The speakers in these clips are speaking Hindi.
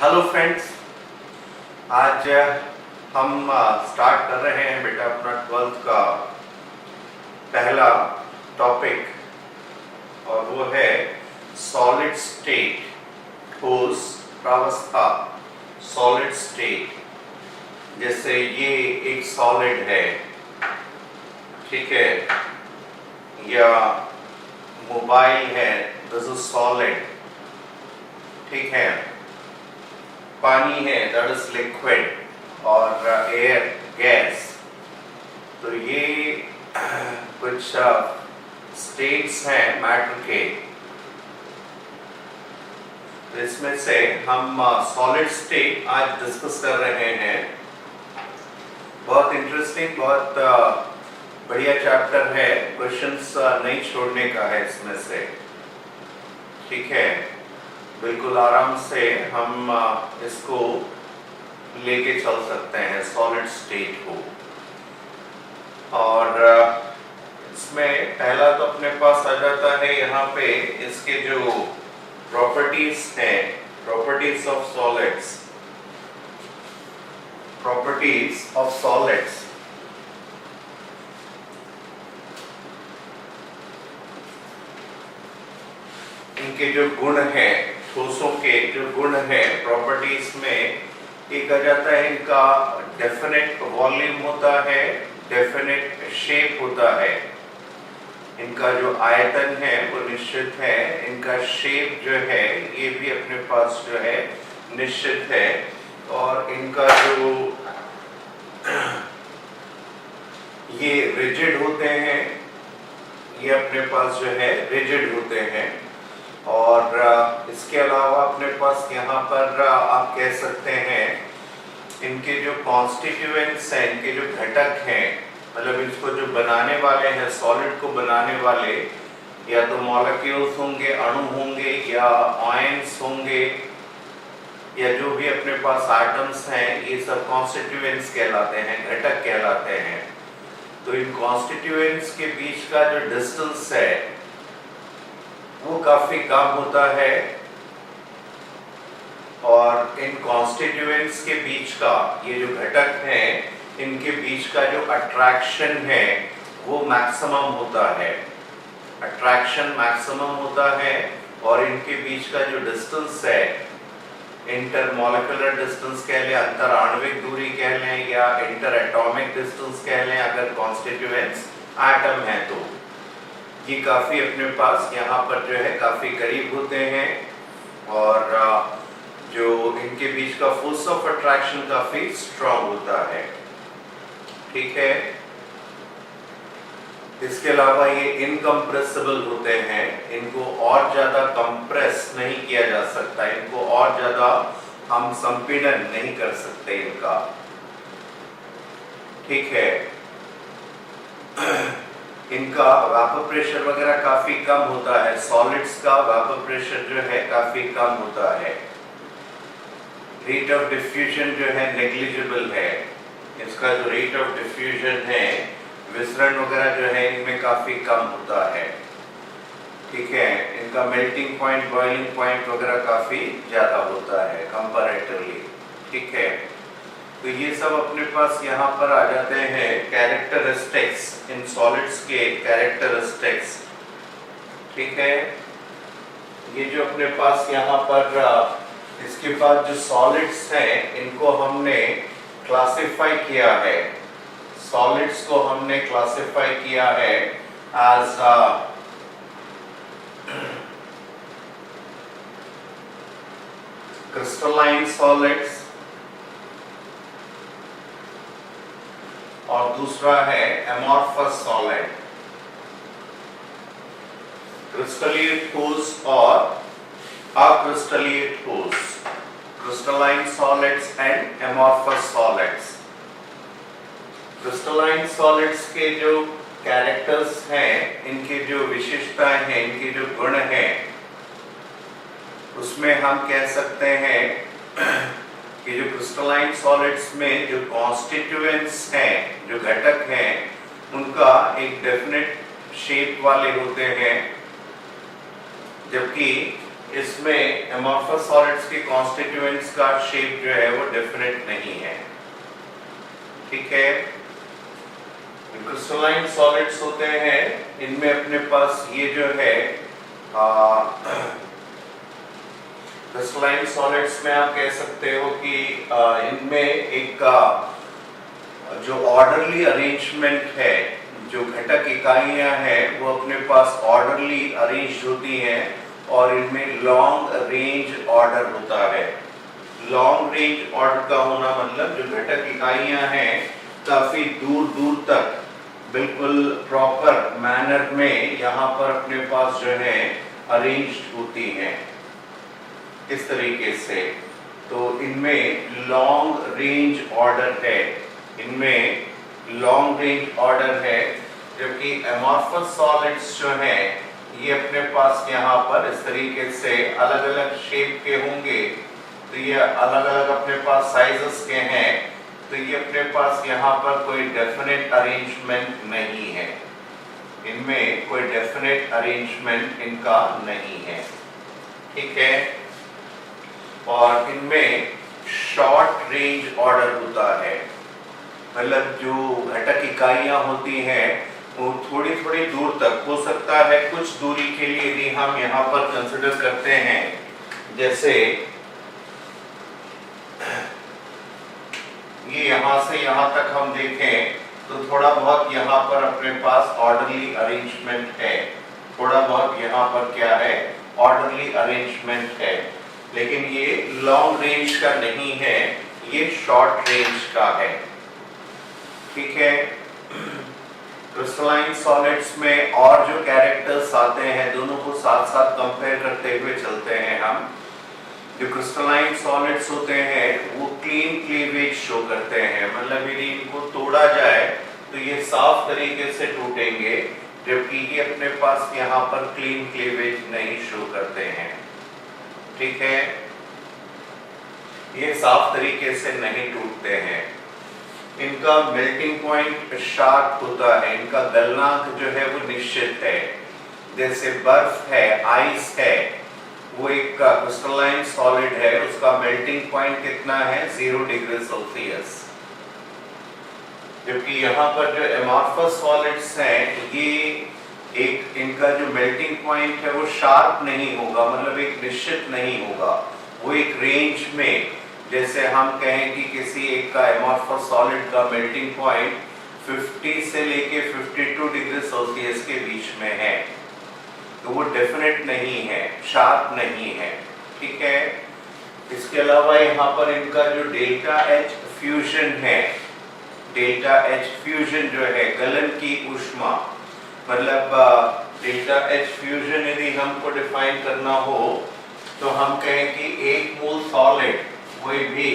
हेलो फ्रेंड्स, आज हम स्टार्ट कर रहे हैं बेटा अपना 12th का पहला टॉपिक और वो है सॉलिड स्टेट, ठोस प्रावस्था। सॉलिड स्टेट जैसे ये एक सॉलिड है, ठीक है, या मोबाइल है, दिस इज सॉलिड, ठीक है। पानी है, दैट इज लिक्विड, और एयर गैस। तो ये कुछ स्टेट्स हैं मैटर के। तो इसमें से हम सॉलिड स्टेट आज डिस्कस कर रहे हैं। बहुत इंटरेस्टिंग, बहुत बढ़िया चैप्टर है। क्वेश्चंस नहीं छोड़ने का है इसमें से, ठीक है। बिल्कुल आराम से हम इसको लेके चल सकते हैं सॉलिड स्टेट को। और इसमें पहला तो अपने पास आ जाता है यहाँ पे इसके जो प्रॉपर्टीज हैं, properties of solids. Properties of solids, इनके जो गुण हैं, ठोसों के जो गुण हैं, प्रॉपर्टीज में एक आ जाता है इनका डेफिनेट वॉल्यूम होता है, डेफिनेट शेप होता है। इनका जो आयतन है वो निश्चित है, इनका शेप जो है ये भी अपने पास जो है निश्चित है, और इनका जो ये रिजिड होते हैं, ये अपने पास जो है रिजिड होते हैं। और इसके अलावा अपने पास यहाँ पर आप कह सकते हैं इनके जो कॉन्स्टिट्यूएंट्स हैं, इनके जो घटक हैं, मतलब इसको जो बनाने वाले हैं, सॉलिड को बनाने वाले, या तो मॉलिक्यूल्स होंगे, अणु होंगे, या आयंस होंगे, या जो भी अपने पास एटम्स हैं, ये सब कॉन्स्टिट्यूएंट्स कहलाते हैं, घटक कहलाते हैं। तो इन कॉन्स्टिट्यूएंट्स के बीच का जो डिस्टेंस है वो काफी कम होता है, और इन कॉन्स्टिट्यूएंट्स के बीच का, ये जो घटक हैं, इनके बीच का जो अट्रैक्शन है वो मैक्सिमम होता है। अट्रैक्शन मैक्सिमम होता है, और इनके बीच का जो डिस्टेंस है, इंटरमॉलिक्यूलर डिस्टेंस कह लें, अंतर आणविक दूरी कह लें, या इंटर एटॉमिक डिस्टेंस कह लें, अगर कॉन्स्टिट्यूएंट्स एटम है तो ये काफी अपने पास यहाँ पर जो है काफी करीब होते हैं, और जो इनके बीच का फोर्स ऑफ अट्रैक्शन काफी स्ट्रॉन्ग होता है, ठीक है। इसके अलावा ये इनकम्प्रेसिबल होते हैं, इनको और ज्यादा कंप्रेस नहीं किया जा सकता, इनको और ज्यादा हम संपीड़न नहीं कर सकते इनका, ठीक है। इनका वेपर प्रेशर वगैरह काफी कम होता है, सॉलिड्स का वेपर प्रेशर जो है काफी कम होता है। रेट ऑफ डिफ्यूजन जो है नेग्लिजिबल है, इसका जो रेट ऑफ डिफ्यूजन है, विसरण वगैरह जो है इनमें काफी कम होता है, ठीक है। इनका मेल्टिंग पॉइंट, बॉइलिंग पॉइंट वगैरह काफी ज्यादा होता है कंपैरेटिवली, ठीक है। तो ये सब अपने पास यहाँ पर आ जाते हैं कैरेक्टरिस्टिक्स, इन सॉलिड्स के कैरेक्टरिस्टिक्स, ठीक है। ये जो अपने पास यहाँ पर इसके पास जो सॉलिड्स हैं, इनको हमने क्लासिफाई किया है, सॉलिड्स को हमने क्लासिफाई किया है एज क्रिस्टलाइन सॉलिड्स, और दूसरा है एमॉर्फस सॉलिड। क्रिस्टलीय ठोस और अक्रिस्टलीय ठोस, crystalline solids and amorphous solids. Crystalline solids के जो कैरेक्टर्स हैं, इनके जो विशेषताएं हैं, इनके जो गुण हैं, उसमें हम कह सकते हैं कि जो क्रिस्टलाइन सॉलिड्स में जो कॉन्स्टिट्यूएंट्स हैं, जो घटक हैं, उनका एक डेफिनेट शेप वाले होते हैं, जबकि इसमें एमॉर्फस सॉलिड्स के कॉन्स्टिट्यूएंट्स का शेप जो है वो डेफिनेट नहीं है, ठीक है। क्रिस्टलाइन सॉलिड्स होते हैं, इनमें अपने पास ये जो है क्रिस्टलाइन सॉलिड्स में आप कह सकते हो कि इनमें एक जो ऑर्डरली अरेंजमेंट है, जो घटक इकाइयां हैं वो अपने पास ऑर्डरली अरेंज होती हैं और इनमें लॉन्ग रेंज ऑर्डर होता है। लॉन्ग रेंज ऑर्डर का होना मतलब जो घटक इकाइयां हैं काफी दूर दूर तक बिल्कुल प्रॉपर मैनर में यहाँ पर अपने पास जो है अरेंज्ड होती हैं इस तरीके से। तो इनमें लॉन्ग रेंज ऑर्डर है, इनमें लॉन्ग रेंज ऑर्डर है, जबकि एमॉर्फस सॉलिड्स जो हैं ये अपने पास यहाँ पर इस तरीके से अलग अलग शेप के होंगे। तो ये अलग अलग अपने पास साइजेस के हैं, तो ये अपने पास यहाँ पर कोई डेफिनेट अरेंजमेंट नहीं है, इनमें कोई डेफिनेट अरेंजमेंट इनका नहीं है, ठीक है। और इनमें शॉर्ट रेंज ऑर्डर होता है, मतलब जो घटक इकाइयां होती हैं वो थोड़ी थोड़ी दूर तक हो सकता है। कुछ दूरी के लिए यदि हम यहाँ पर कंसिडर करते हैं, जैसे ये यहाँ से यहाँ तक हम देखें तो थोड़ा बहुत यहाँ पर अपने पास ऑर्डरली अरेंजमेंट है, थोड़ा बहुत यहाँ पर क्या है ऑर्डरली अरेंजमेंट है, लेकिन ये लॉन्ग रेंज का नहीं है, ये शॉर्ट रेंज का है, ठीक है। क्रिस्टलाइन सॉलिड्स में और जो कैरेक्टर्स आते हैं दोनों को साथ साथ कंपेयर करते हुए चलते हैं हम। जो क्रिस्टलाइन सॉलिड्स होते हैं वो क्लीन क्लीवेज शो करते हैं, मतलब यदि इनको तोड़ा जाए तो ये साफ तरीके से टूटेंगे, जबकि ये अपने पास यहाँ पर क्लीन क्लीवेज नहीं शो करते हैं, ठीक है। ये साफ तरीके से नहीं टूटते हैं। इनका मेल्टिंग पॉइंट शार्प होता है, इनका गलनांक जो है वो निश्चित है। जैसे बर्फ है, आइस है, वो एक क्रिस्टलाइन सॉलिड है, उसका मेल्टिंग पॉइंट कितना है 0 डिग्री सेल्सियस। जबकि यहाँ पर जो एमॉर्फस सॉलिड्स हैं ये एक इनका जो मेल्टिंग पॉइंट है वो शार्प नहीं होगा, मतलब एक निश्चित नहीं होगा, वो एक रेंज में, जैसे हम कहें कि किसी एक का एमॉर्फस सॉलिड का मेल्टिंग पॉइंट 50 से लेके 52 डिग्री सेल्सियस के बीच में है, तो वो डेफिनेट नहीं है, शार्प नहीं है, ठीक है। इसके अलावा यहाँ पर इनका जो डेल्टा एच फ्यूजन है, डेल्टा एच फ्यूजन जो है गलन की ऊष्मा, मतलब डेल्टा एच फ्यूजन यदि हमको डिफाइन करना हो तो हम कहें कि एक मोल सॉलिड, कोई भी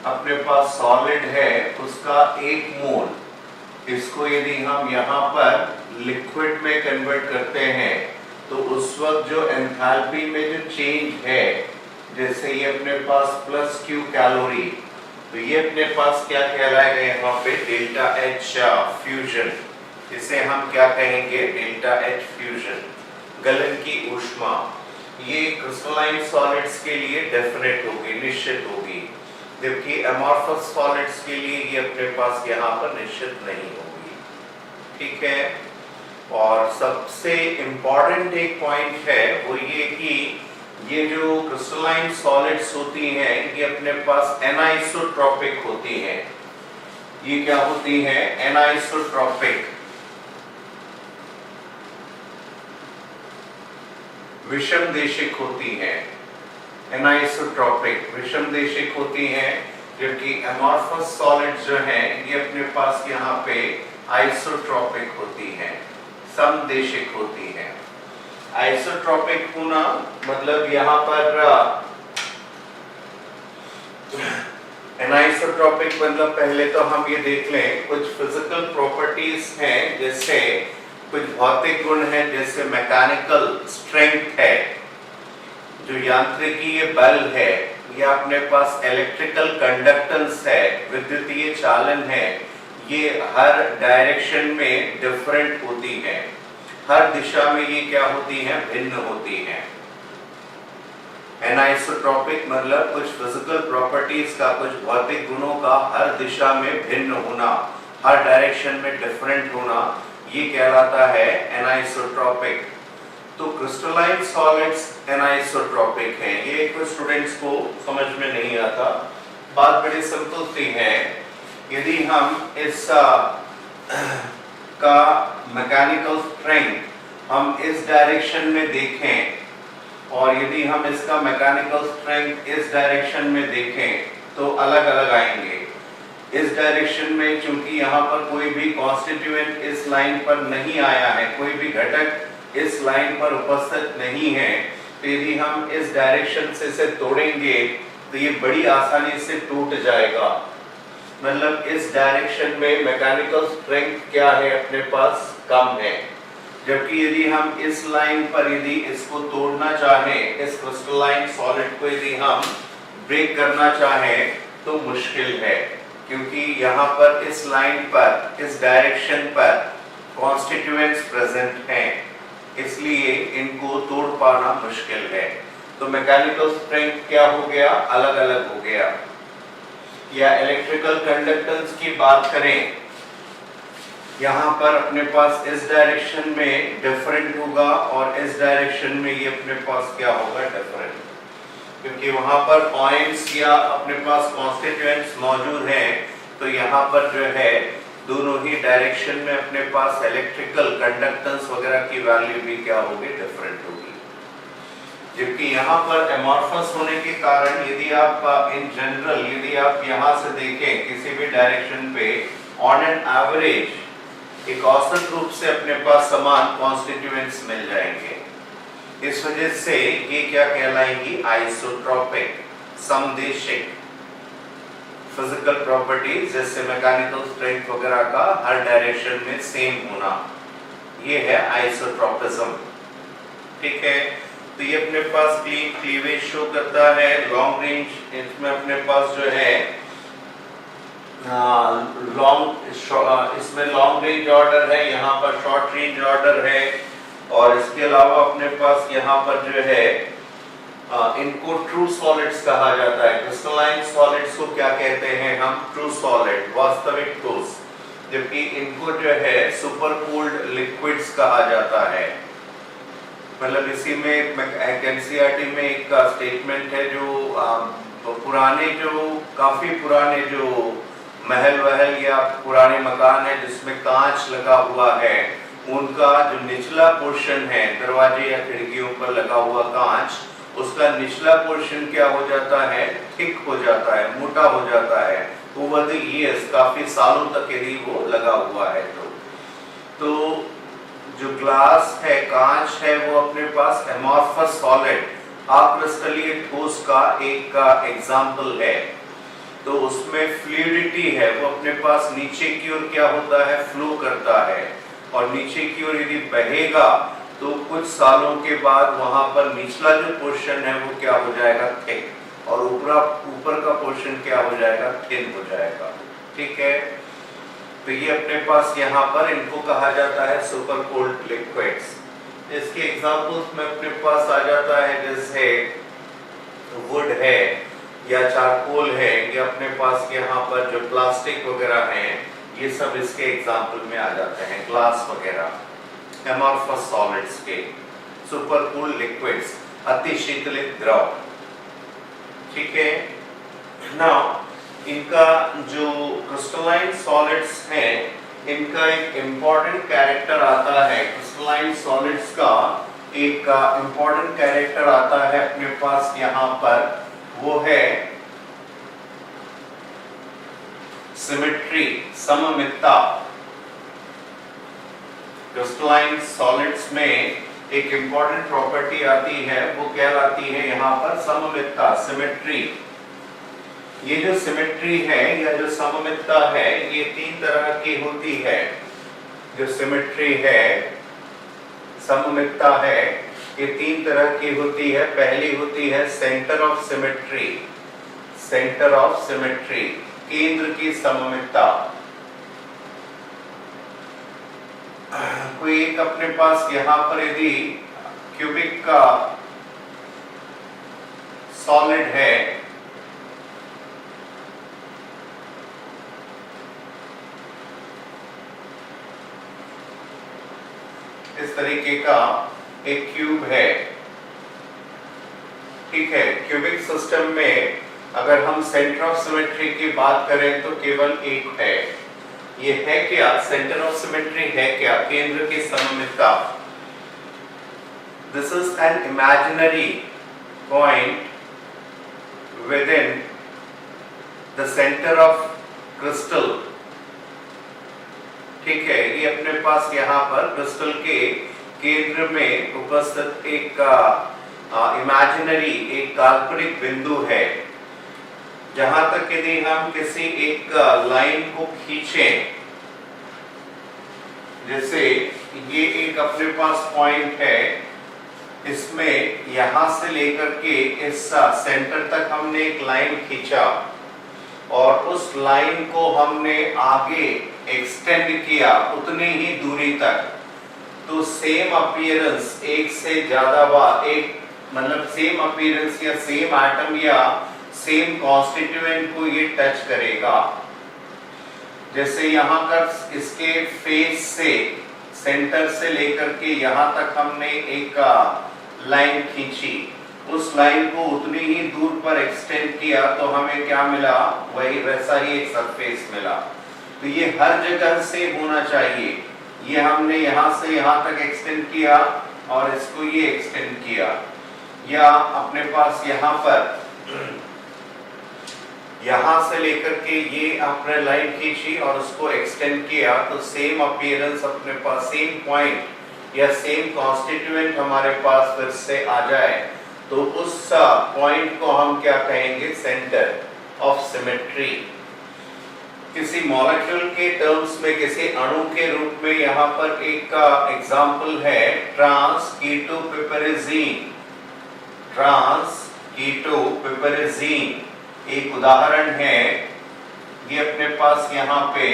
अपने पास सॉलिड है उसका एक मोल, इसको यदि हम यहाँ पर लिक्विड में कन्वर्ट करते हैं तो उस वक्त जो एंथैल्पी में जो चेंज है, जैसे ये अपने पास प्लस Q कैलोरी, तो ये अपने पास क्या कहलाएगा यहाँ पे डेल्टा एच फ्यूजन, इसे हम क्या कहेंगे डेल्टा एच फ्यूजन, गलन की ऊष्मा। ये क्रिस्टलाइन सॉलिड्स के लिए डेफिनेट होगी, निश्चित होगी, जबकि एमॉर्फस सॉलिड्स के लिए ये अपने पास यहाँ पर निश्चित नहीं होगी, ठीक है। और सबसे इम्पॉर्टेंट एक पॉइंट है वो ये कि ये जो क्रिस्टलाइन सॉलिड्स होती हैं ये अपने पास एनाइसोट्रॉपिक होती हैं। ये क्या होती हैं? एनाइसोट्रॉपिक, विषमदेशिक होती हैं, एनाइसोट्रॉपिक विषमदेशिक होती हैं, जबकि एमॉर्फस सॉलिड्स जो हैं ये अपने पास यहाँ पे आइसोट्रॉपिक होती हैं, समदेशिक होती हैं। आइसोट्रॉपिक होना मतलब यहाँ पर एनाइसोट्रॉपिक मतलब पहले तो हम ये देख लें कुछ फिजिकल प्रॉपर्टीज हैं, जैसे कुछ भौतिक गुण हैं, जैसे मैकेनिकल स्ट्रेंथ है, जो यांत्रिकीय बल है, या अपने पास इलेक्ट्रिकल कंडक्टेंस है, विद्युतीय चालन है, ये हर डायरेक्शन में डिफरेंट होती है, हर दिशा में ये क्या होती हैं? भिन्न होती हैं, एनाइसोट्रॉपिक मतलब कुछ फिजिकल प्रॉपर्टीज का, कुछ भौतिक गुणों का हर दिशा में भिन्न होना, हर डायरेक्शन में डिफरेंट होना, ये कहलाता है एनाइसोट्रॉपिक। तो क्रिस्टलाइन सॉलिड्स एनाइसोट्रॉपिक हैं। ये कुछ स्टूडेंट्स को समझ में नहीं आता। बात बड़ी सिंपल सी है। यदि हम इस का मैकेनिकल स्ट्रेंथ हम इस डायरेक्शन में देखें और यदि हम इसका मैकेनिकल स्ट्रेंथ इस डायरेक्शन में देखें तो अलग अलग आएंगे। इस डायरेक्शन में चूंकि यहाँ पर कोई भी कॉन्स्टिट्यूएंट इस लाइन पर नहीं आया है, कोई भी घटक इस लाइन पर उपस्थित नहीं है, तो यदि हम इस डायरेक्शन से इसे तोड़ेंगे तो ये बड़ी आसानी से टूट जाएगा। मतलब इस डायरेक्शन में मैकेनिकल स्ट्रेंथ क्या है अपने पास, कम है। जबकि यदि हम इस लाइन पर यदि इसको तोड़ना चाहें, इस क्रिस्टलाइन सॉलिड को यदि हम ब्रेक करना चाहें तो मुश्किल है, क्योंकि यहाँ पर इस लाइन पर, इस डायरेक्शन पर कॉन्स्टिट्यूएंट्स प्रेजेंट हैं, इसलिए इनको तोड़ पाना मुश्किल है। तो मैकेनिकल स्ट्रेंथ क्या हो गया, अलग अलग हो गया। या इलेक्ट्रिकल कंडक्टेंस की बात करें, यहाँ पर अपने पास इस डायरेक्शन में डिफरेंट होगा और इस डायरेक्शन में ये अपने पास क्या होगा, डिफरेंट, क्योंकि वहां पर पॉइंट्स या अपने पास कॉन्स्टिट्यूएंट्स मौजूद हैं। तो यहाँ पर जो है दोनों ही डायरेक्शन में अपने पास इलेक्ट्रिकल कंडक्टेंस वगैरह की वैल्यू भी क्या होगी, डिफरेंट होगी। जबकि यहाँ पर एमॉर्फस होने के कारण यदि आप इन जनरल यदि आप यहाँ से देखें किसी भी डायरेक्शन पे, ऑन एन एवरेज एक औसत रूप से अपने पास समान कॉन्स्टिट्यूएंट्स मिल जाएंगे। इस वजह से ये क्या कहलाएंगी, आइसोट्रॉपिक, समदेशिक फिजिकल प्रॉपर्टीज, जैसे मैकेनिकल स्ट्रेंथ वगैरह का हर डायरेक्शन में सेम होना, ये है आइसोट्रॉपिज्म। ठीक है, तो ये अपने पास क्लीवेज शो करता है। लॉन्ग रेंज, इसमें अपने पास जो है इसमें लॉन्ग रेंज ऑर्डर है, यहाँ पर शॉर्ट रेंज ऑर्डर है, और इसके अलावा अपने पास यहाँ पर जो है इनको ट्रू सॉलिड्स कहा जाता है। क्रिस्टलाइन सॉलिड्स को क्या कहते हैं हम, ट्रू सॉलिड, वास्तविक ठोस, जबकि इनको जो है सुपर कूल्ड लिक्विड्स कहा जाता है। मतलब इसी में एनसीईआरटी में एक स्टेटमेंट है जो पुराने, जो काफी पुराने जो महल वहल या पुराने मकान है जिसमें कांच लगा हुआ है, उनका जो निचला पोर्शन है, दरवाजे या खिड़कियों पर लगा हुआ कांच, उसका निचला पोर्शन क्या हो जाता है, थिक हो जाता है, मोटा हो जाता है, ओवर द ईयर्स, काफी सालों तक यदि वो लगा हुआ है। तो जो ग्लास है, कांच है, वो अपने पास एमॉर्फस सॉलिड, अक्रिस्टलीय ठोस का एक एग्जाम्पल है। तो उसमें फ्लूइडिटी है, वो अपने पास नीचे की ओर क्या होता है, फ्लो करता है, और नीचे की ओर यदि बहेगा तो कुछ सालों के बाद वहां पर निचला जो पोर्शन है वो क्या हो जाएगा, थिक, और ऊपर का पोर्शन क्या हो जाएगा, थिन हो जाएगा। ठीक है, तो ये अपने पास यहाँ पर इनको कहा जाता है सुपर कोल्ड लिक्विड्स। इसके एग्जांपल्स में अपने पास आ जाता है, जैसे वुड है या चारकोल है, या अपने पास यहाँ पर जो प्लास्टिक वगैरह हैं, ये सब इसके एग्जाम्पल में आ जाते हैं, ग्लास वगैरह, एमॉर्फस सॉलिड्स के। सुपर कूल लिक्विड्स, अति शीतलित द्रव। ठीक है, नाउ इनका जो क्रिस्टलाइन सॉलिड्स हैं, इनका एक इम्पॉर्टेंट कैरेक्टर आता है। क्रिस्टलाइन सॉलिड्स का एक इम्पॉर्टेंट कैरेक्टर आता है अपने पास यहाँ पर, वो है सिमेट्री, सममितता। क्रिस्टलाइन सॉलिड्स में एक इंपॉर्टेंट प्रॉपर्टी आती है, वो कहलाती है यहाँ पर सममितता, सिमेट्री। ये जो सिमेट्री है या जो सममितता है, ये तीन तरह की होती है। जो सिमेट्री है, सममितता है, ये तीन तरह की होती है। पहली होती है centre of symmetry, centre of symmetry, केंद्र की सममितता। कोई एक अपने पास यहाँ पर यदि क्यूबिक का सॉलिड है, इस तरीके का एक क्यूब है, ठीक है। क्यूबिक सिस्टम में अगर हम सेंटर ऑफ सिमेट्री की बात करें तो केवल एक है। ये है क्या? सेंटर ऑफ सिमेट्री है क्या? केंद्र की सममितता। This is an imaginary point within the centre of crystal, ठीक है। ये अपने पास यहाँ पर क्रिस्टल के केंद्र में उपस्थित एक इमेजिनरी, एक काल्पनिक बिंदु है। जहां तक यदि हम किसी एक लाइन को खींचें, जैसे ये एक अपने पास पॉइंट है, इसमें यहां से लेकर के इस सेंटर तक हमने एक लाइन खींचा और उस लाइन को हमने आगे एक्सटेंड किया उतनी ही दूरी तक, तो सेम अपीयरेंस एक से ज्यादा बार, एक मतलब सेम अपीयरेंस या सेम एटम या सेम कॉन्स्टिट्यूएंट को ये टच करेगा। जैसे यहाँ कर इसके फेस से, सेंटर से लेकर के यहाँ तक हमने एक लाइन खींची, उस लाइन को उतनी ही दूर पर एक्सटेंड किया तो हमें क्या मिला? वही वैसा ही एक सरफेस मिला। तो ये हर जगह से होना चाहिए। ये हमने यहाँ से यहाँ तक एक्सटेंड किया और इसको ये एक्सटेंड किया, या अपने पास यहाँ पर यहाँ से लेकर के ये आपने लाइन खींची और उसको एक्सटेंड किया, तो सेम अपीयरेंस अपने पास, सेम पॉइंट या सेम कॉन्स्टिट्यूएंट हमारे पास फिर से आ जाए, तो उस पॉइंट को हम क्या कहेंगे? Centre of symmetry. किसी मॉलिक्यूल के टर्म्स में, किसी अणु के रूप में यहाँ पर एक एग्जाम्पल है ट्रांस कीटोपिपेरेजीन। ट्रांस कीटोपिपेरेजीन एक उदाहरण है। ये अपने पास यहाँ पे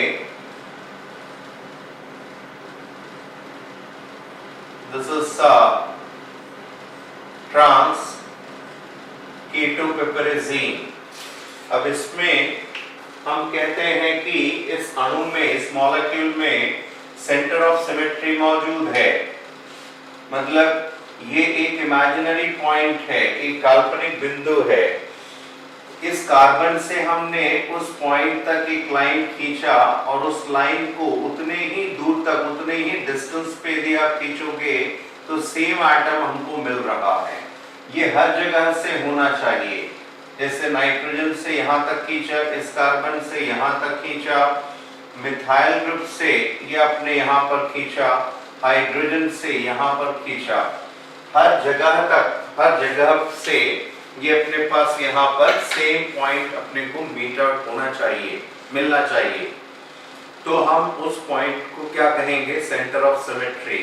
दिस इज ट्रांस कीटोपिपेरेजीन। अब इसमें हम कहते हैं कि इस अणु में, इस मॉलिक्यूल में सेंटर ऑफ सिमेट्री मौजूद है। मतलब ये एक इमेजिनरी पॉइंट है, एक काल्पनिक बिंदु है। इस कार्बन से हमने उस पॉइंट तक एक लाइन खींचा और उस लाइन को उतने ही दूर तक, उतने ही डिस्टेंस पे यदि आप खींचोगे तो सेम एटम हमको मिल रहा है। ये हर जगह से होना चाहिए। जैसे नाइट्रोजन से यहाँ तक खींचा, इस कार्बन से यहाँ तक खींचा, मिथाइल ग्रुप से ये अपने यहाँ पर खींचा, हाइड्रोजन से यहाँ पर खींचा, हर जगह तक, हर जगह से ये अपने पास यहाँ पर सेम पॉइंट अपने को मीट आउट होना चाहिए, मिलना चाहिए। तो हम उस पॉइंट को क्या कहेंगे? Centre of symmetry.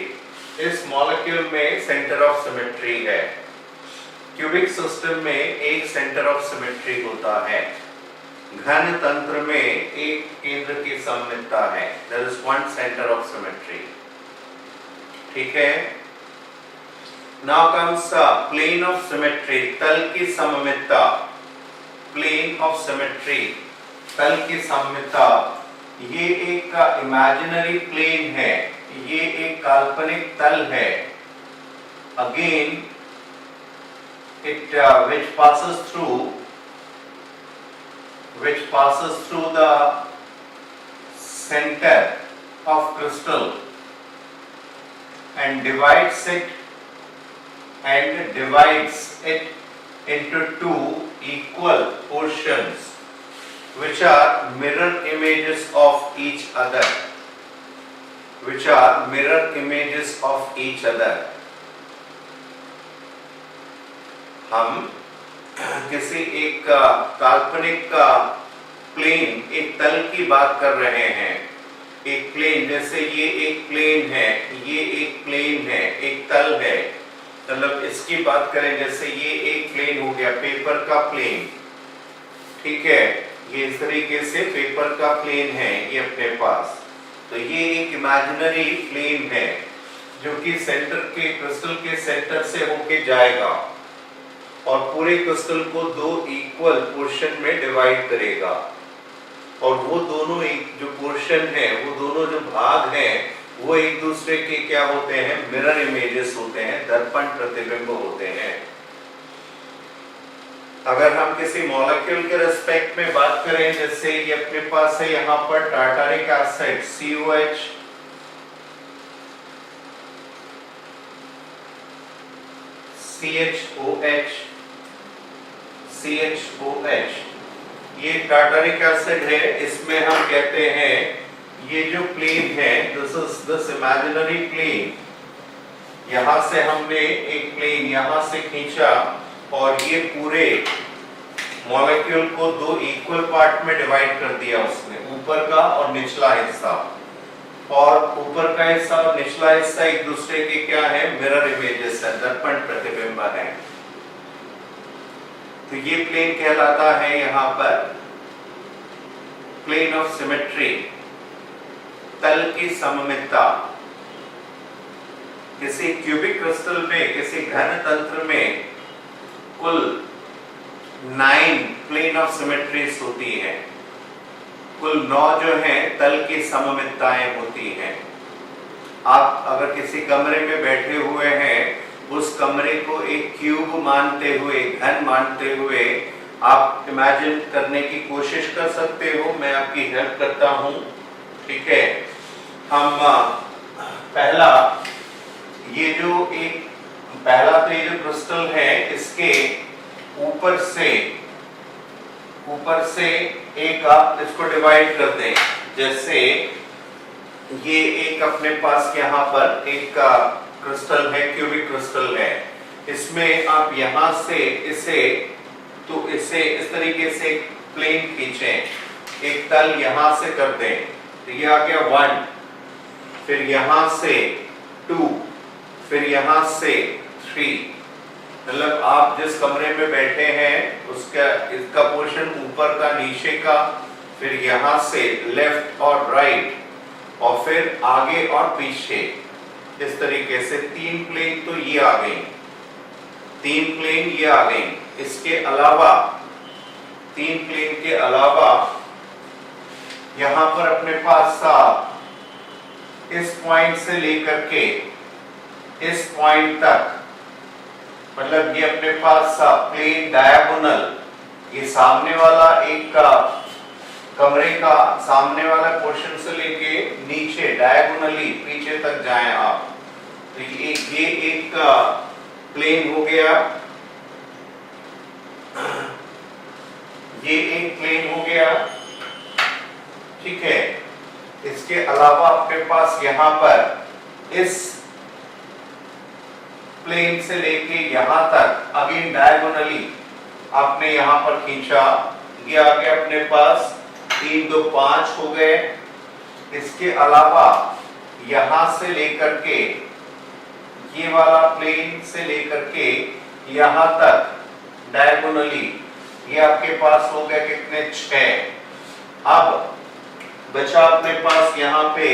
इस मॉलिक्यूल में सेंटर ऑफ सिमेट्री है। क्यूबिक सिस्टम में एक सेंटर ऑफ सिमेट्री होता है। घन तंत्र में एक केंद्र की सममितता है। There is one centre of symmetry, ठीक है। Now comes plane of symmetry, तल की सममितता। प्लेन ऑफ सिमेट्री, तल की सममितता। ये एक इमेजिनरी प्लेन है, ये एक काल्पनिक तल है। Again it which passes through the center of crystal and divides it into two equal portions which are mirror images of each other, हम किसी एक काल्पनिक प्लेन, एक तल की बात कर रहे हैं। एक प्लेन, जैसे ये एक प्लेन है, ये एक प्लेन है, एक तल है। मतलब इसकी बात करें, जैसे ये एक प्लेन हो गया, पेपर का प्लेन, ठीक है। ये इस तरीके से पेपर का प्लेन है ये अपने पास। तो ये एक इमेजिनरी प्लेन है जो कि सेंटर के, क्रिस्टल के सेंटर से होके जाएगा। और पूरे क्रिस्टल को दो इक्वल पोर्शन में डिवाइड करेगा, और वो दोनों एक जो पोर्शन है, वो दोनों जो भाग हैं, वो एक दूसरे के क्या होते हैं, मिरर इमेजेस होते हैं, दर्पण प्रतिबिंब होते हैं। अगर हम किसी मॉलिक्यूल के रेस्पेक्ट में बात करें, जैसे ये अपने पास है यहाँ पर टार्टारिक एसिड COH, CHOH, ये टार्टारिक एसिड है। इसमें हम कहते हैं ये जो प्लेन है, दिस इमेजिनरी प्लेन, यहां से हमने एक प्लेन यहां से खींचा और ये पूरे मॉलिक्यूल को दो इक्वल पार्ट में डिवाइड कर दिया उसने, ऊपर का और निचला हिस्सा, और ऊपर का हिस्सा और निचला हिस्सा एक दूसरे के क्या है, मिरर इमेजेस है, दर्पण प्रतिबिंब है। तो ये प्लेन कहलाता है यहाँ पर प्लेन ऑफ सिमेट्री, तल की सममितता। किसी क्यूबिक क्रिस्टल में, किसी घन तंत्र में कुल 9 प्लेन ऑफ सिमेट्रीज होती है, कुल 9 जो है तल की सममितताएं होती हैं। आप अगर किसी कमरे में बैठे हुए हैं, उस कमरे को एक क्यूब मानते हुए, घन मानते हुए आप इमेजिन करने की कोशिश कर सकते हो। मैं आपकी हेल्प करता हूं, ठीक है। हम पहला ये जो क्रिस्टल है, इसके ऊपर से एक आप इसको डिवाइड कर दें। जैसे ये एक अपने पास यहाँ पर एक क्रिस्टल है, क्यूबिक क्रिस्टल है, इसमें आप यहां से इसे इस तरीके से एक प्लेन खींचें, एक तल यहां से कर दें, तो ये आ गया 1, फिर यहां से 2, फिर यहां से 3। मतलब आप जिस कमरे में बैठे हैं इसका पोर्शन ऊपर का, नीचे का, फिर यहां से लेफ्ट और राइट, और फिर आगे और पीछे, इस तरीके से 3 प्लेन तो ये आ गई, 3 प्लेन ये आ गई। इसके अलावा 3 प्लेन के अलावा यहां पर अपने पास इस पॉइंट से लेकर के इस पॉइंट तक, मतलब ये अपने पास प्लेन डायगोनल, ये सामने वाला एक कमरे का सामने वाला पोर्शन से लेके नीचे डायगोनली पीछे तक जाएं आप, तो ये एक प्लेन हो गया, ये एक प्लेन हो गया, ठीक है। इसके अलावा अपने पास यहाँ पर इस प्लेन से लेके यहां तक अगेन डायगोनली आपने यहां पर खींचा, ये आ गया अपने पास 3 2 5 हो गए। इसके अलावा यहां से लेकर के ये वाला प्लेन से लेकर के यहां तक डायगोनली ये आपके पास हो गया कितने, 6। अब बचा अपने पास यहाँ पे,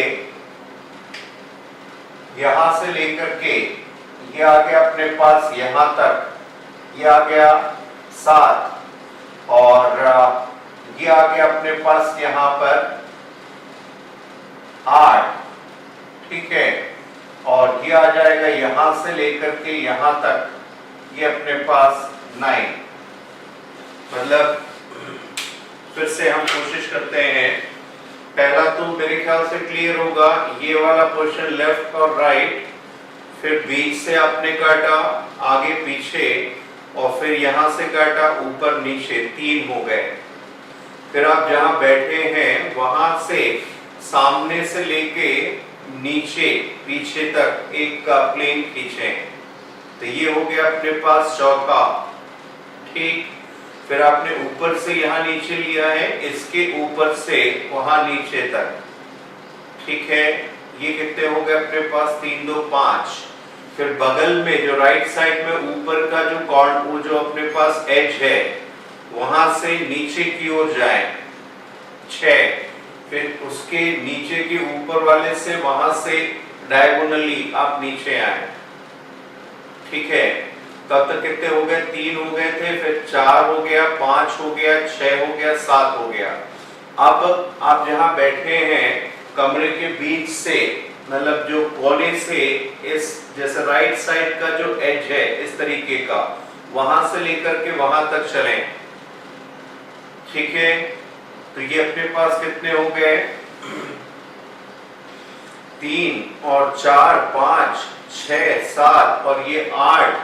यहां से लेकर के ये आ गया अपने पास यहां तक, ये आ गया 7, और ये आ गया अपने पास यहां पर 8, ठीक है। और ये आ जाएगा यहां से लेकर के यहां तक, ये अपने पास 9। मतलब फिर से हम कोशिश करते हैं, पहला तो मेरे ख्याल से क्लियर होगा, ये वाला पोर्शन लेफ्ट और राइट, फिर बीच से आपने काटा, आगे पीछे, और फिर यहां से काटा ऊपर नीचे, 3 हो गए। फिर आप जहां बैठे हैं वहां से सामने से लेके नीचे पीछे तक एक का प्लेन खींचें, तो ये हो गया अपने पास चौथा, ठीक। फिर आपने ऊपर से यहां नीचे लिया है, इसके ऊपर से वहां नीचे तक, ठीक है। ये कितने हो गए अपने पास, 3 2 5। फिर बगल में जो राइट साइड में ऊपर का जो कॉर्ड, वो जो अपने पास एज है, वहां से नीचे की ओर जाए, 6। फिर उसके नीचे के ऊपर वाले से वहां से डायगोनली आप नीचे आए, ठीक है। तब तक कितने हो गए, 3 हो गए थे, फिर 4 हो गया, 5 हो गया, 6 हो गया, 7 हो गया। अब आप जहां बैठे हैं कमरे के बीच से, मतलब जो कोने से इस जैसे राइट साइड का जो एज है इस तरीके का, वहां से लेकर के वहां तक चलें। ठीक है, तो ये अपने पास कितने हो गए, 3 और 4, 5, 6, 7 और ये 8,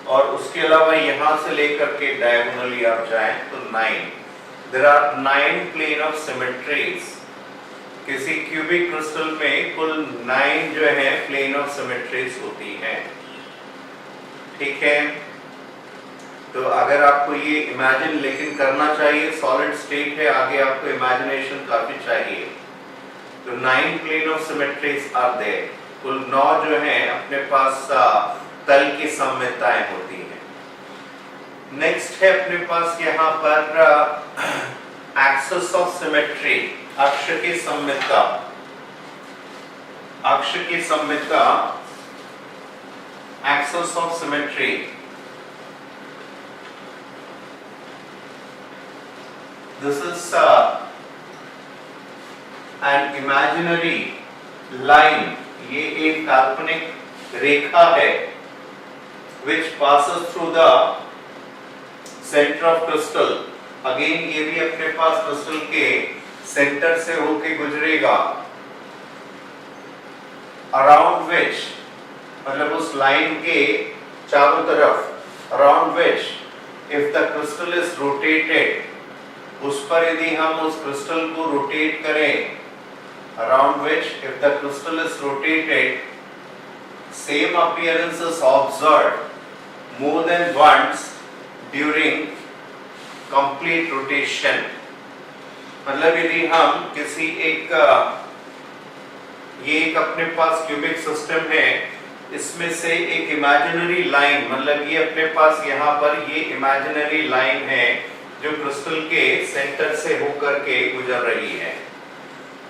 और उसके अलावा यहां से लेकर के डायगोनली आप जाएं तो 9। There are 9 plane of symmetries. किसी क्यूबिक क्रिस्टल में कुल 9 जो है प्लेन ऑफ सिमेट्रीज होती हैं। ठीक है, तो अगर आपको ये इमेजिन लेकिन करना चाहिए, सॉलिड स्टेट है, आगे आपको इमेजिनेशन काफी चाहिए। तो 9 plane of symmetries are there. कुल 9 जो है अपने पास तल की सममितताएं होती हैं। नेक्स्ट है अपने पास यहाँ पर एक्सिस ऑफ सिमेट्री, अक्ष की सममितता। अक्ष की सममितता, axis of symmetry. This is an imaginary line, ये एक काल्पनिक रेखा है which passes through the center of crystal। Again ये भी अपने पास क्रिस्टल के सेंटर से होके गुजरेगा। अराउंड विच, मतलब उस लाइन के चारों तरफ, around which if the crystal is rotated, उस पर यदि हम उस क्रिस्टल को रोटेट करें, around which if the crystal is rotated, same appearance is observed more than once during complete rotation। मतलब यदि हम किसी एक ये एक अपने पास क्यूबिक सिस्टम है, इसमें से एक इमेजिनरी लाइन, मतलब ये अपने पास यहाँ पर ये इमेजिनरी लाइन है जो क्रिस्टल के सेंटर से होकर के गुजर रही है।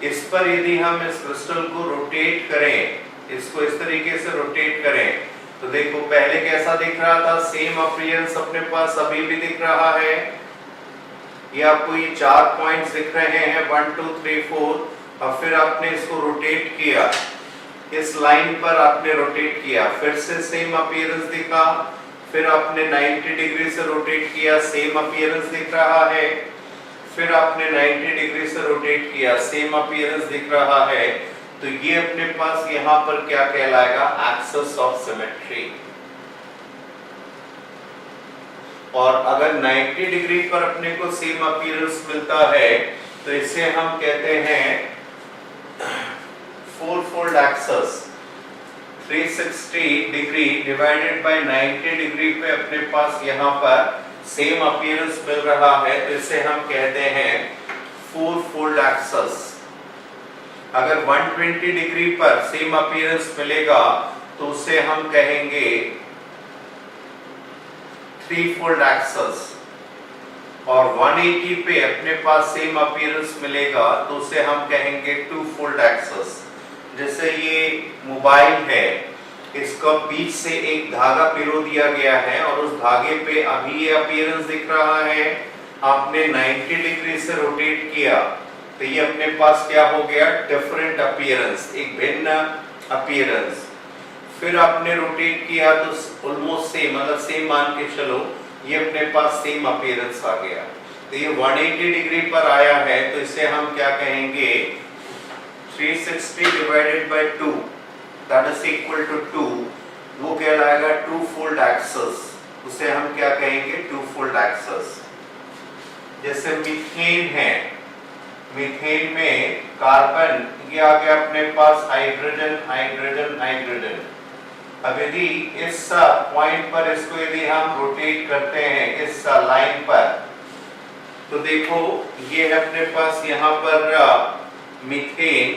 इस पर यदि हम इस क्रिस्टल को रोटेट करें, इसको इस तरीके से रोटेट करें, तो देखो पहले कैसा दिख रहा था, सेम अपीयरेंस अपने पास अभी भी दिख रहा है। ये आपको ये 4 पॉइंट्स दिख रहे हैं, 1 2 3 4। और फिर आपने इसको रोटेट किया, इस लाइन पर आपने रोटेट किया, फिर से सेम अपीयरेंस दिखा, फिर आपने 90 डिग्री से रोटेट किया, सेम अपीयरेंस दिख रहा है, फिर आपने 90 डिग्री से रोटेट किया, सेम अपीयरेंस दिख रहा है। तो ये अपने पास यहाँ पर क्या कहलाएगा, एक्सिस ऑफ सिमेट्री। और अगर 90 डिग्री पर अपने को सेम अपीयरेंस मिलता है तो इसे हम कहते हैं four fold axis. 360 degree divided by 90 degree पे अपने पास यहाँ पर सेम अपीयरेंस मिल रहा है, तो इसे हम कहते हैं फोर फोल्ड एक्सिस। अगर 120 डिग्री पर सेम अपीयरेंस मिलेगा तो उसे हम कहेंगे थ्री फोल्ड एक्सिस। और 180 पे अपने पास सेम अपीयरेंस मिलेगा तो उसे हम कहेंगे टू फोल्ड एक्सिस। जैसे ये मोबाइल है, इसका बीच से एक धागा पिरो दिया गया है और उस धागे पे अभी ये अपीयरेंस दिख रहा है, आपने 90 डिग्री से रोटेट किया तो ये अपने पास क्या हो गया, डिफरेंट अपीयरेंस, एक भिन्न अपीयरेंस। फिर आपने रोटेट किया तो ऑलमोस्ट सेम, मतलब सेम मान के चलो, ये अपने पास सेम अपीयरेंस आ गया। तो ये 180 डिग्री पर आया है तो इसे हम क्या कहेंगे, 360 divided by 2 that is equal to 2, वो कहलाएगा टू फोल्ड एक्सिस। उसे हम क्या कहेंगे, टू फोल्ड एक्सिस। जैसे मीथेन है, मीथेन में कार्बन, ये आ गया अपने पास हाइड्रोजन हाइड्रोजन हाइड्रोजन। अब यदि इस पॉइंट पर इसको यदि हम रोटेट करते हैं इस लाइन पर, तो देखो ये है अपने पास यहाँ पर मीथेन,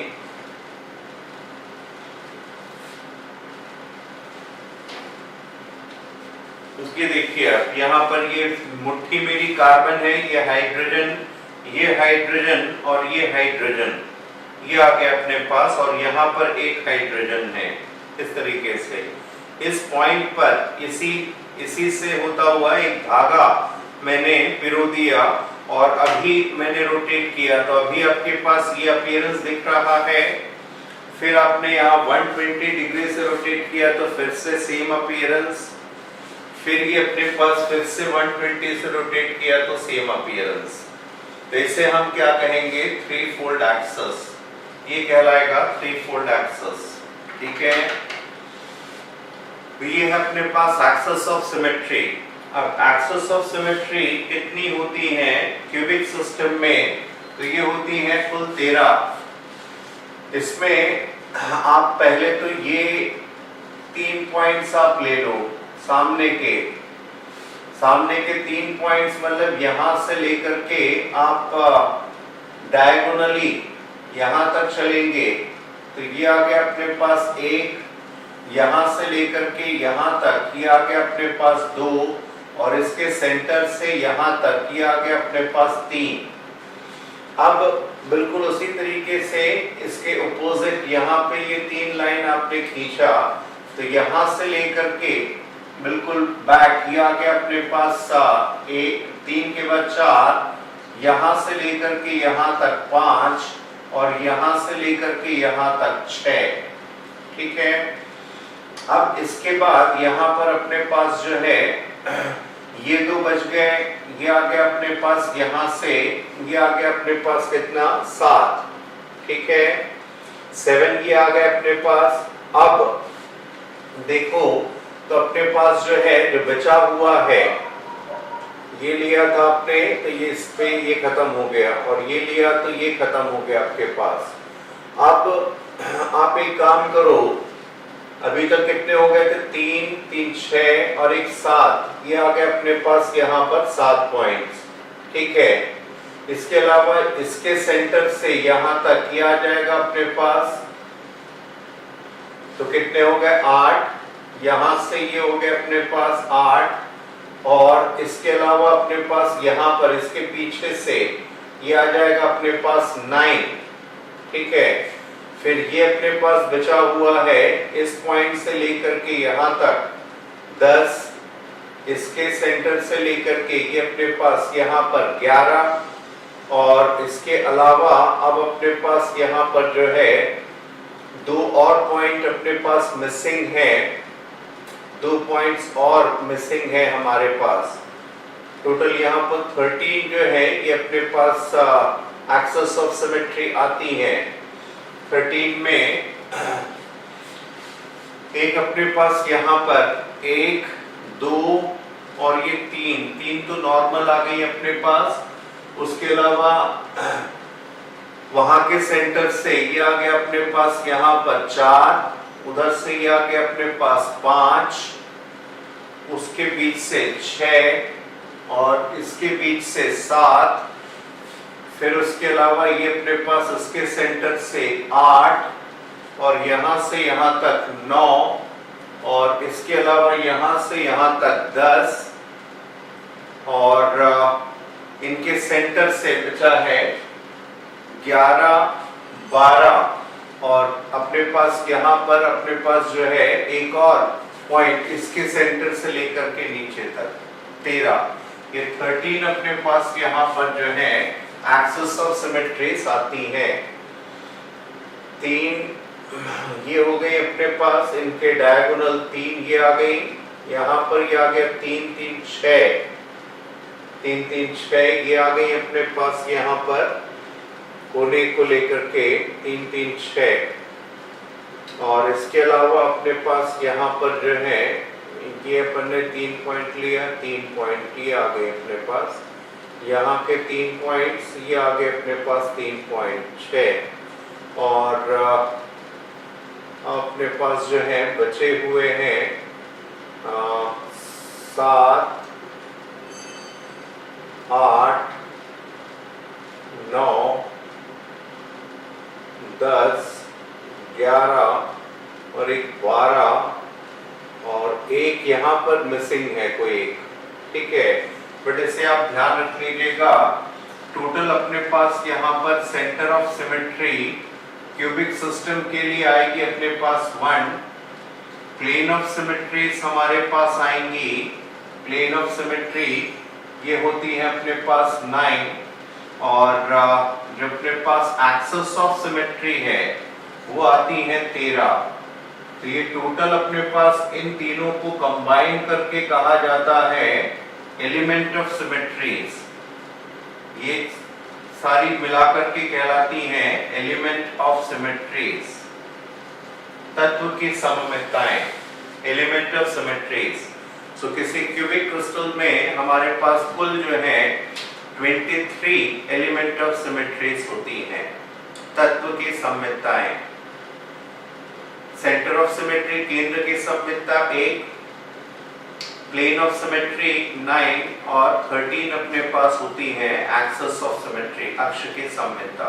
उसके देखिए यहाँ पर ये मुट्ठी मेरी कार्बन है, ये हाइड्रोजन और ये हाइड्रोजन, ये आ गया अपने पास, और यहाँ पर एक हाइड्रोजन है। इस तरीके से इस पॉइंट पर, इसी इसी से होता हुआ एक धागा मैंने पिरो दिया और अभी मैंने रोटेट किया, तो अभी आपके पास ये अपीयरेंस दिख रहा है। फिर आपने यहाँ 120 डिग्री से रोटेट किया तो फिर से सेम अपीयरेंस, फिर ये अपने पास फिर से 120 से रोटेट किया तो सेम अपीयरेंस। तो इसे हम क्या कहेंगे, थ्री फोल्ड एक्सेस, ये कहलाएगा थ्री फोल्ड एक्सेस। ठीक है, तो ये है अपने पास एक्सेस ऑफ सिमेट्री। अब एक्सेस ऑफ सिमेट्री कितनी होती है क्यूबिक सिस्टम में, तो ये होती है कुल 13। इसमें आप पहले तो ये 3 पॉइंट्स आप ले लो, सामने के 3 पॉइंट्स, मतलब यहां से लेकर के आप डायगोनली यहां तक चलेंगे तो ये आ गया अपने पास 1, यहां से लेकर के यहां तक ये आ गया अपने पास 2, और इसके सेंटर से यहां तक ये आ गया अपने पास 3। अब बिल्कुल उसी तरीके से इसके ऑपोजिट यहाँ पे ये 3 लाइन आपने खींचा तो यहां से लेकर के बिल्कुल बैक ये आ गया अपने पास 1, 3 के बाद 4, यहां से लेकर के यहां तक 5, और यहां से लेकर के यहां तक 6। ठीक है, अब इसके बाद यहां पर अपने पास जो है ये 2 बच गए, ये आ गया अपने पास यहां से ये आ गया अपने पास कितना 7। ठीक है, 7 ये आ गया अपने पास। अब देखो तो अपने पास जो है जो बचा हुआ है ये लिया था आपने तो ये इस पे ये खत्म हो गया, और ये लिया तो ये खत्म हो गया आपके पास। अब आप एक काम करो, अभी तक कितने हो गए थे, 3, 3, 6 और 1 7, ये आ गया अपने पास यहाँ पर 7 पॉइंट्स। ठीक है, इसके अलावा इसके सेंटर से यहाँ तक ये आ जाएगा अपने पास, तो कितने हो गए 8, यहां से ये हो गए अपने पास 8, और इसके अलावा अपने पास यहाँ पर इसके पीछे से ये आ जाएगा अपने पास 9। ठीक है, फिर ये अपने पास बचा हुआ है इस पॉइंट से लेकर के यहाँ तक 10, इसके सेंटर से लेकर के ये अपने पास यहाँ पर 11, और इसके अलावा अब अपने पास यहाँ पर जो है 2 और पॉइंट अपने पास मिसिंग है, 2 पॉइंट्स और मिसिंग है हमारे पास। टोटल यहाँ पर 13 जो है ये अपने पास एक्सेस ऑफ सिमेट्री आती है। 13 में एक अपने पास यहाँ पर 1, 2 और ये 3 तो नॉर्मल आ गई अपने पास। उसके अलावा वहां के सेंटर से ये आ गया अपने पास यहाँ पर 4, उधर से ये आ गया अपने पास 5, उसके बीच से 6 और इसके बीच से 7, फिर उसके अलावा ये अपने पास इसके सेंटर से 8 और यहां से यहां तक 9, और इसके अलावा यहां से यहां तक 10, और इनके सेंटर से बचा है 11, 12, और अपने पास यहाँ पर अपने पास जो है एक और पॉइंट इसके सेंटर से लेकर के नीचे तक 13। ये 13 अपने पास यहाँ पर जो है एक्सेस ऑफ सिमेट्रीज आती है। 3 ये हो गई अपने पास, इनके डायगोनल 3 ये आ गई, यहाँ पर ये आ गया 3, 3, 6, 3, 3, 6 ये आ गई अपने पास यहाँ पर कोने को लेकर के 3, 3, 6, और इसके अलावा अपने पास यहाँ पर जो है ये अपन ने 3 पॉइंट लिया, 3 पॉइंट ये आ गए अपने पास, यहाँ के 3 पॉइंट्स ये आ गए अपने पास 3.6, और अपने पास जो है बचे हुए हैं 7, 8, 9, 10, 11 और एक 12, और एक यहाँ पर मिसिंग है कोई एक। ठीक है, बट इसे आप ध्यान रख लीजिएगा। टोटल अपने पास यहाँ पर centre of symmetry cubic system के लिए आएगी अपने पास 1, प्लेन ऑफ सिमेट्रीज हमारे पास आएंगी प्लेन ऑफ सिमेट्री ये होती है अपने पास 9 और जो अपने पास एक्सिस ऑफ सिमेट्री है वो आती है 13। तो ये टोटल अपने पास इन तीनों को कंबाइन करके कहा जाता है एलिमेंट ऑफ सिमेट्रीज। ये सारी मिलाकर के कहलाती हैं एलिमेंट ऑफ सिमेट्रीज, तत्व की सममितताएं, एलिमेंट ऑफ सिमेट्रीज। सो किसी क्यूबिक क्रिस्टल में हमारे पास कुल जो है 23 एलिमेंट ऑफ सिमेट्रीज होती हैं, तत्व की सममितताएं। सेंटर ऑफ सिमेट्री, केंद्र की सममितता 1, प्लेन ऑफ सिमेट्री 9 और 13 अपने पास होती है एक्सिस ऑफ सिमेट्री, अक्ष की सममितता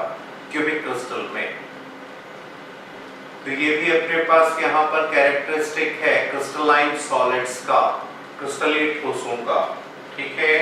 क्यूबिक क्रिस्टल में। तो ये भी अपने पास यहाँ पर कैरेक्टरिस्टिक है क्रिस्टलाइन सॉलिड्स का, क्रिस्टलेट ठोसों का, ठीक है।